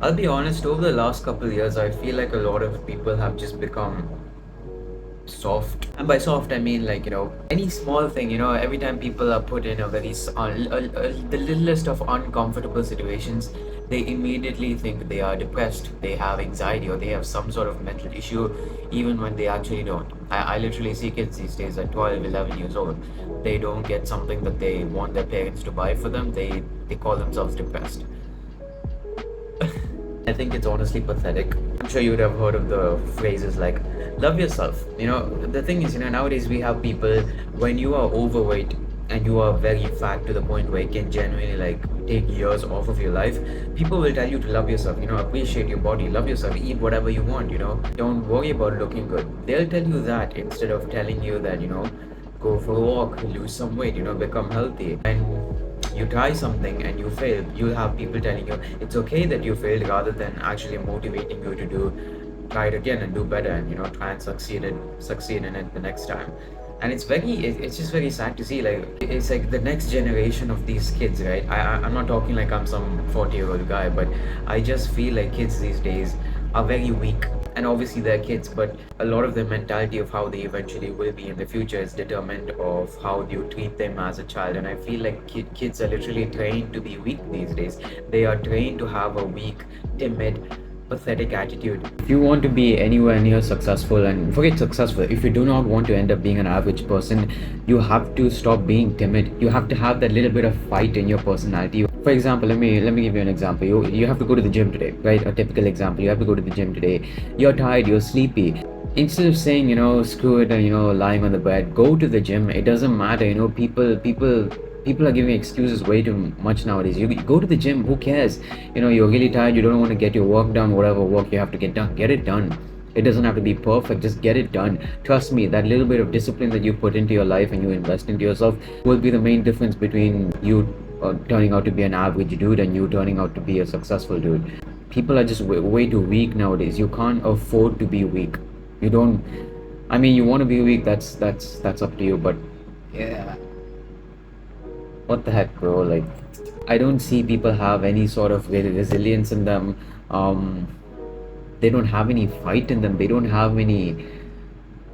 I'll be honest, over the last couple of years, I feel like a lot of people have just become soft. And by soft, I mean like, any small thing, every time people are put in a very, the littlest of uncomfortable situations, they immediately think they are depressed, they have anxiety, or they have some sort of mental issue, even when they actually don't. I literally see kids these days at 12, 11 years old. They don't get something that they want their parents to buy for them, they call themselves depressed. I think it's honestly pathetic. I'm sure you would have heard of the phrases like love yourself. The thing is, nowadays we have people, when you are overweight and you are very fat to the point where it can genuinely like take years off of your life, people will tell you to love yourself, appreciate your body, love yourself, eat whatever you want, don't worry about looking good. They'll tell you that instead of telling you that, go for a walk, lose some weight, become healthy. And you try something and you fail, you'll have people telling you it's okay that you failed rather than actually motivating you to do try it again and do better and try and succeed in it the next time. And it's just very sad to see, like it's like the next generation of these kids, right? I'm not talking like I'm some 40-year-old guy, but I just feel like kids these days are very weak. And obviously they're kids, but a lot of the mentality of how they eventually will be in the future is determined of how you treat them as a child. And I feel like kids are literally trained to be weak these days. They are trained to have a weak, timid, pathetic attitude. If you want to be anywhere near successful, and forget successful, if you do not want to end up being an average person, you have to stop being timid. You have to have that little bit of fight in your personality. For example, let me give you an example. You have to go to the gym today, right? A typical example. You have to go to the gym today. You're tired, you're sleepy. Instead of saying, screw it and lying on the bed, go to the gym. It doesn't matter. People are giving excuses way too much nowadays. You go to the gym, who cares? You're really tired, you don't want to get your work done, whatever work you have to get done, get it done. It doesn't have to be perfect, just get it done. Trust me, that little bit of discipline that you put into your life and you invest into yourself will be the main difference between you turning out to be an average dude and you turning out to be a successful dude. People are just way too weak nowadays. You can't afford to be weak. You don't. I mean, you want to be weak. That's up to you. But yeah, what the heck, bro? Like, I don't see people have any sort of resilience in them. They don't have any fight in them. They don't have any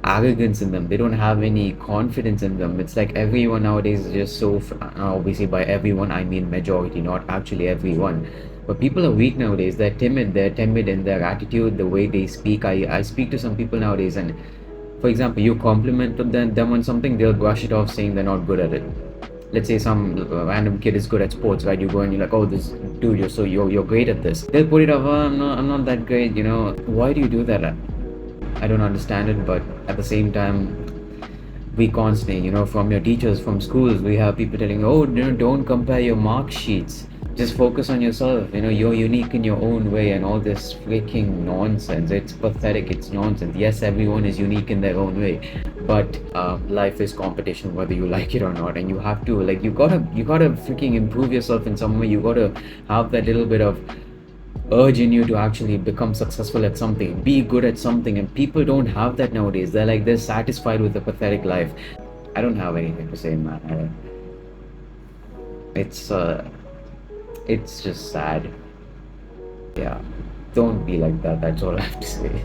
arrogance in them. They don't have any confidence in them. It's like everyone nowadays is just so. Obviously, by everyone I mean majority, not actually everyone. But people are weak nowadays. They're timid. They're timid in their attitude, the way they speak. I speak to some people nowadays, and for example, you compliment them on something, they'll brush it off saying they're not good at it. Let's say some random kid is good at sports, right? You go and you're like, oh, this dude, you're great at this. They'll put it off. Oh, I'm not that great. Why do you do that? I don't understand it, but at the same time, we constantly, from your teachers, from schools, we have people telling, oh, don't compare your mark sheets. Just focus on yourself. You're unique in your own way, and all this freaking nonsense. It's pathetic. It's nonsense. Yes, everyone is unique in their own way, but life is competition, whether you like it or not. And you have to, like, you gotta freaking improve yourself in some way. You gotta have that little bit of urge in you to actually become successful at something, be good at something, and people don't have that nowadays. They're satisfied with a pathetic life. I don't have anything to say, man. It's it's just sad. Yeah, don't be like that. That's all I have to say.